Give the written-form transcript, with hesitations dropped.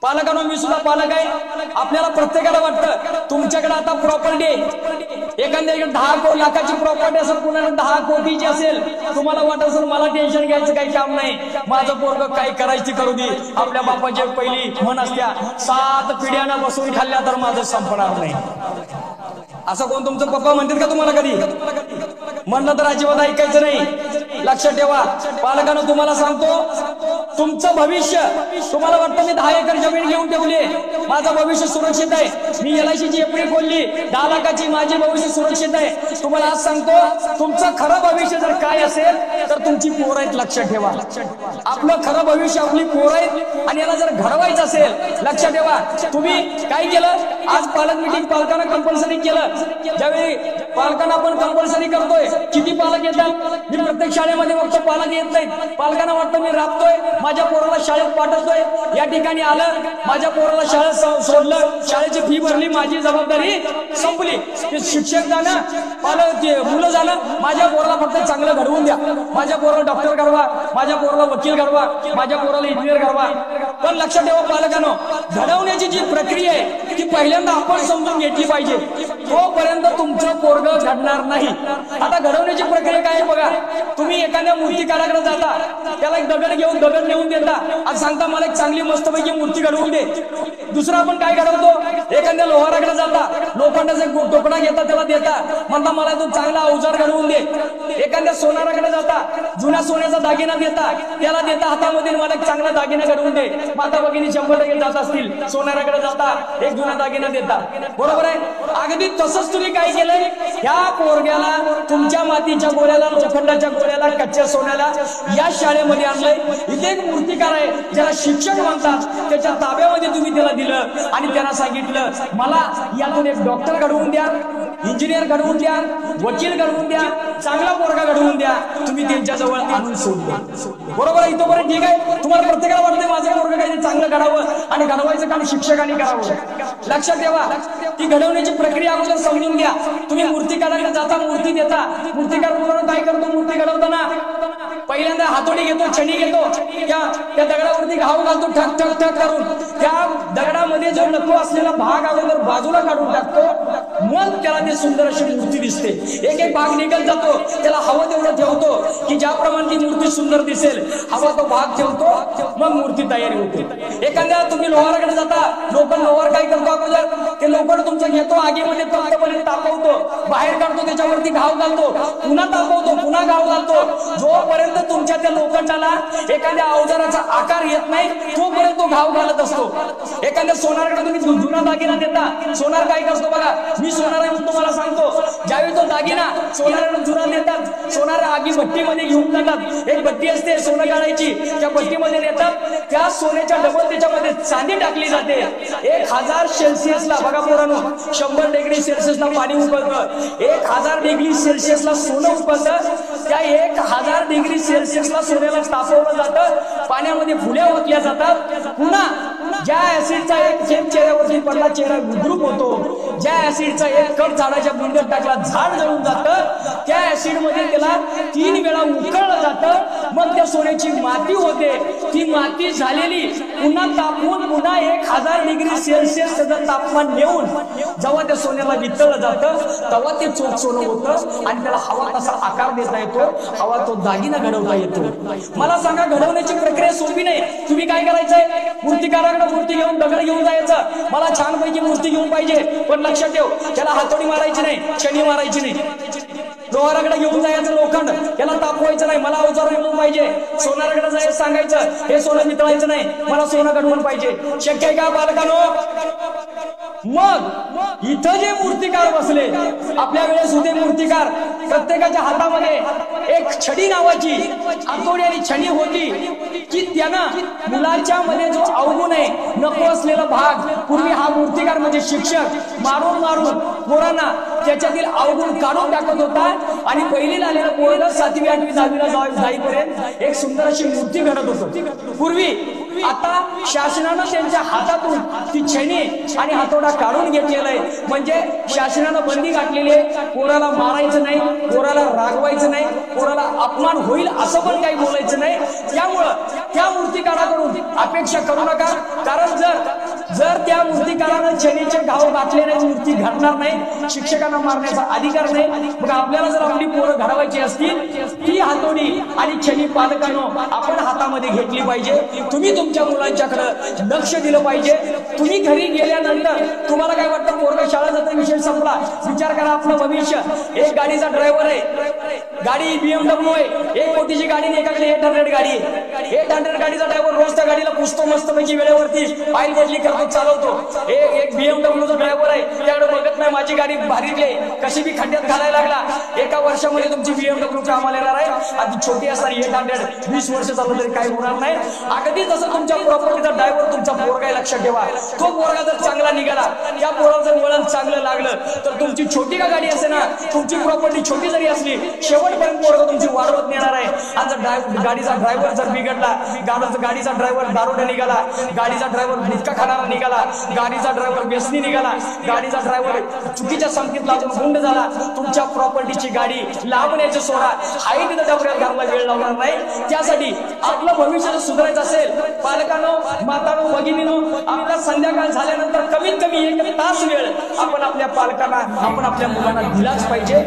पालकांनो, मी सुद्धा पालक आहे. आपल्याला प्रत्येकाला वाटतं तुमच्याकडे आता प्रॉपर्टी आहे, एखाद्याकडे 10 लाखाची प्रॉपर्टी असेल, कुणाला 10 कोटीची असेल. तुम्हाला वाटत असेल मला टेन्शन घ्यायचं काही काम नाही, माझं पोरग काय करायचं ती करू दे. आपल्या बापाची पहिली म्हण असत्या, 7 पिढ्यांना बसून खाल्ल्या तर माझं संपणार नाही. असं कोण तुमचं पप्पा म्हणतात का तुम्हाला कधी? म्हणलं तर अजिबात ऐकायचं नाही. लक्षात ठेवा पालकांनो, तुम्हाला सांगतो तुमचं भविष्य, तुम्हाला वाटतं मी 10 एकर जमीन घेऊन ठेवली, माझं भविष्य सुरक्षित आहे, मी LIC ची एफडी खोलली 10 लाखाची, माझे भविष्य सुरक्षित आहे. तुम्हाला आज सांगतो तुमचं खरं भविष्य जर काय असेल तर तुमची पोरं आहेत. लक्षात ठेवा, आपलं खरं भविष्य आपली पोरं आहेत आणि याला जर घडवायचं असेल, लक्षात ठेवा तुम्ही काय केलं. आज पालक मीटिंग पालकांना कंपल्सरी केलं. ज्यावेळी पालकांना आपण कंपल्सरी करतोय, किती पालक येतात? मी प्रत्येक शाळेमध्ये बघतो पालक येत नाहीत. पालकांना वाटतं मी राबतोय, माझ्या पोराला शाळेत पाठवतोय, या ठिकाणी आलं, माझ्या पोराला शाळेत सोडलं, शाळेची फी भरली, माझी जबाबदारी संपली. ते शिक्षक जाणं, पालक मुलं जाणं, माझ्या पोराला फक्त चांगलं घडवून द्या, माझ्या पोराला डॉक्टर घडवा, माझ्या पोराला वकील घडवा, माझ्या पोराला इंजिनियर घडवा. पण लक्षात ठेवा पालकांनो, घडवण्याची जी प्रक्रिया आहे ती पहिल्यांदा आपण समजून घेतली पाहिजे. तोपर्यंत तुमचं पोरग घडणार नाही. आता घडवण्याची प्रक्रिया काय आहे बघा. तुम्ही एखाद्या मूर्तिकाराकडे जाता, त्याला एक दगड नेऊन देता आणि सांगता मला एक चांगली मस्तपैकी मूर्ती घडवून दे. दुसरा आपण काय घडवतो, एखाद्या लोहाराकडे जाता, लोखंडाचा एक तुकडा घेता त्याला देता, म्हणता मला तो चांगला अवजार घडवून दे. एखाद्या सोनाराकडे जाता, जुन्या सोन्याचा दागिना देता, त्याला देता हातामध्ये मला एक चांगला दागिना घडवून दे. माता भगिनी 100% जात असतील, सोनाराकडे जाता, एक जुना दागिना देता, बरोबर आहे. अगदी तसंच तुम्ही काय केलंय, ह्या पोरग्याला तुमच्या मातीच्या गोळ्याला, लोखंडाच्या गोळ्याला, कच्च्या सोन्याला या शाळेमध्ये आणलंय. इथे एक मूर्तिकार आहे ज्याला शिक्षक म्हणतात, त्याच्या ताब्यामध्ये तुम्ही त्याला दिलं आणि त्यांना सांगितलं मला यातून एक डॉक्टर घडवून द्या, इंजिनियर घडवून द्या, वकील घडवून द्या, चांगला पोरगा घडवून द्या. तुम्ही त्यांच्याजवळ आणून सोडले, बरोबर आहे. इथपर्यंत ठीक आहे. तुम्हाला प्रत्येकाला वाटतं माझं पोरगा काही चांगलं घडावं आणि घडवायचं काम शिक्षकांनी करावं. लक्षात ठेवा, ती घडवण्याची प्रक्रिया अगोदर समजून घ्या. तुम्ही मूर्तिकाराकडे जाता, मूर्ती देता, मूर्तिकार मुलांना काय करतो, मूर्ती घडवताना पहिल्यांदा हातोडी घेतो, छडी घेतो, त्या दगडावरती घाव घालतो, ठक ठक ठक करून त्या दगडामध्ये जो नको असलेला भाग अगोदर बाजूला काढून टाकतो, मग त्याला ते सुंदर अशी मूर्ती दिसते. एक एक भाग निघत जातो, त्याला हवं तेवढं ठेवतो की ज्याप्रमाणे ती मूर्ती सुंदर दिसेल, हवा तो भाग ठेवतो, मग मूर्ती तयारी होते. एखाद्या तुम्ही लोहाराकडे जाता, लोहार काय करतो, अगोदर ते लोखंड तुमचं घेतो, आगीमध्ये तप्तपणे तापवतो, बाहेर काढतो, त्याच्यावरती घाव घालतो, पुन्हा तापवतो, पुन्हा घाव घालतो. जोपर्यंत तुमच्या त्या लोखंडाला एखाद्या अवजाराचा आकार येत नाही तोपर्यंत तो घाव घालत असतो. एखाद्या सोनाराकडे तुम्ही जुना दागिना देता, सोनार काय करतो बघा, मी सोनार आहे म्हणून तुम्हाला सांगतो, ज्यावेळी तो दागिना सोनाराकडे जुना देतात, सोनार आगी भट्टीमध्ये घेऊन जातात, एक भट्टी असते सोनं काढायची, त्या भट्टीमध्ये देतात, त्या सोन्याच्या डबल त्याच्यामध्ये चांदी टाकली जाते. 1000 सेल्सिअसला बघा पोरांनो, 100 डिग्री सेल्सिअसला पाणी उकळतं, 1000 डिग्री सेल्सिअसला सोनं उकळतं. त्या 1000 डिग्री सेल्सिअसला सोन्याला तापवलं जातं, पाण्यामध्ये फुल्या ओतल्या जातात. पुन्हा ज्या ऍसिडचा एक थेंब चेहऱ्यावरती पडला, चेहरा विद्रूप होतो. ज्या ऍसिडचा एक कप झाडाच्या बुंद्यात टाकला, झाड जळून जातं. त्या ऍसिड मध्ये त्याला 3 वेळा उकळलं जातं, मग त्या सोन्याची माती होते. ती माती झालेली पुन्हा तापवून पुन्हा 1000 डिग्री सेल्सिअस त्याचं तापमान नेऊन जेव्हा त्या सोन्याला वितळलं जातं, तेव्हा ते चोख सोनं होतं आणि त्याला हवा तसा आकार देता येतो, हवा तो दागिना घडवता येतो. मला सांगा, घडवण्याची प्रक्रिया सोपी नाही. तुम्ही काय करायचंय, मूर्तिकाराकडे मूर्ती घेऊन दगड घेऊन जायचं, मला छानपैकी मूर्ती घेऊन पाहिजे, पण लक्षात ठेव त्याला हातोडी मारायची नाही, छडी मारायची नाही. लोहाराकडे घेऊन जायचं लोखंड, त्याला तापवायचं नाही, मला अवजार घेऊन पाहिजे. सोनाराकडे जायचं, सांगायचं हे सोनं मितळायचं नाही, मला सोनं घडवून पाहिजे. शक्य आहे का पालकांनो? मग इथं जे मूर्तिकार बसले, आपल्या वेळेस होते मूर्तिकार, प्रत्येकाच्या हातामध्ये एक छडी नावाची हातोडी आणि छडी होती की त्यानं मुलांच्या मध्ये जो अवगुण आहे, नको असलेला भाग, पूर्वी हा मूर्तिकार म्हणजे शिक्षक मारून मारून पोरांना त्याच्यातील अवगुण काढून टाकत होता आणि पहिलीला आलेलं पोरं 7वी 8वी 10वीला जाईपर्यंत एक सुंदर अशी मूर्ती घडत होतं पूर्वी. आता शासनानं त्यांच्या हातातून ती छेनी आणि हातोडा काढून घेतलेला आहे, म्हणजे शासनानं बंदी घातलेली आहे. पोराला मारायचं नाही, पोराला रागवायचं नाही, पोराला अपमान होईल असं पण काही बोलायचं नाही. त्यामुळं त्या मूर्तिकाराकडून अपेक्षा करू नका, कारण जर नाव घातले नाही मूर्ती घडणार नाही, शिक्षकांना मारण्याचा अधिकार नाही। मग आपल्याला जर आपली पोरं घडवायची असतील ती हातोडी आणि छडी पालकांनो आपण हातामध्ये घेतली पाहिजे। तुम्ही तुमच्या मुलांच्याकडे लक्ष दिलं पाहिजे। तुम्ही घरी गेल्यानंतर तुम्हाला काय वाटतं पोरगा शाळा जाता विषय संपला, विचार करा आपलं भविष्य। एक गाडीचा ड्रायव्हर आहे, गाडी BMW आहे, 1 कोटीची गाडी, एकाकडे 800 गाडी आहे। 800 गाडीचा ड्रायव्हर रोज त्या गाडीला पुसतो मस्तपैकी वेळेवरती, ऑइल बदली करतो, चालवतो। एक BMW चा ड्रायव्हर आहे, त्याकडे बघत नाही माझी गाडी भारीतली आहे, कशी बी खड्ड्यात घालायला लागला। एका वर्षामध्ये तुमची BMW कामाला येणार आहे। आधी छोटी असणारी 800 20 वर्ष चाललं तरी काही होणार नाही। अगदी जसं तुमच्या प्रॉपर्टीचा ड्रायव्हर तुमचा पोरगा लक्षात ठेवा। तो पोरगा जर चांगला निघाला, त्या पोराचं जर वळण चांगलं लागलं तर तुमची छोटी का गाडी असे ना, तुमची प्रॉपर्टी छोटी जरी असली शेवटपर्यंत पोरगा तुमची वाढवत नेणार आहे। आणि जर गाडीचा ड्रायव्हर जर बिघडला, गाडीचा ड्रायव्हर दारुडे निघाला, गाडीचा ड्रायव्हर गुटखा खाणारा निघाला, गाडीचा ड्रायव्हर व्यसनी निघाला, गाडीचा ड्रायव्हर चुकीच्या संकेत लागून गुंड झाला, तुमच्या प्रॉपर्टीची गाडी लांबण्याचं सोडा, हाही तिथं डबऱ्यात घालला वेळ लावणार नाही। त्यासाठी आपलं भविष्य सुधारायचं असेल, पालकांनो, मातांनो, भगिनींनो, आपला संध्याकाळ झाल्यानंतर कमीत कमी 1 तास वेळ आपण आपल्या पालकांना, आपण आपल्या मुलांना दिलाच पाहिजे।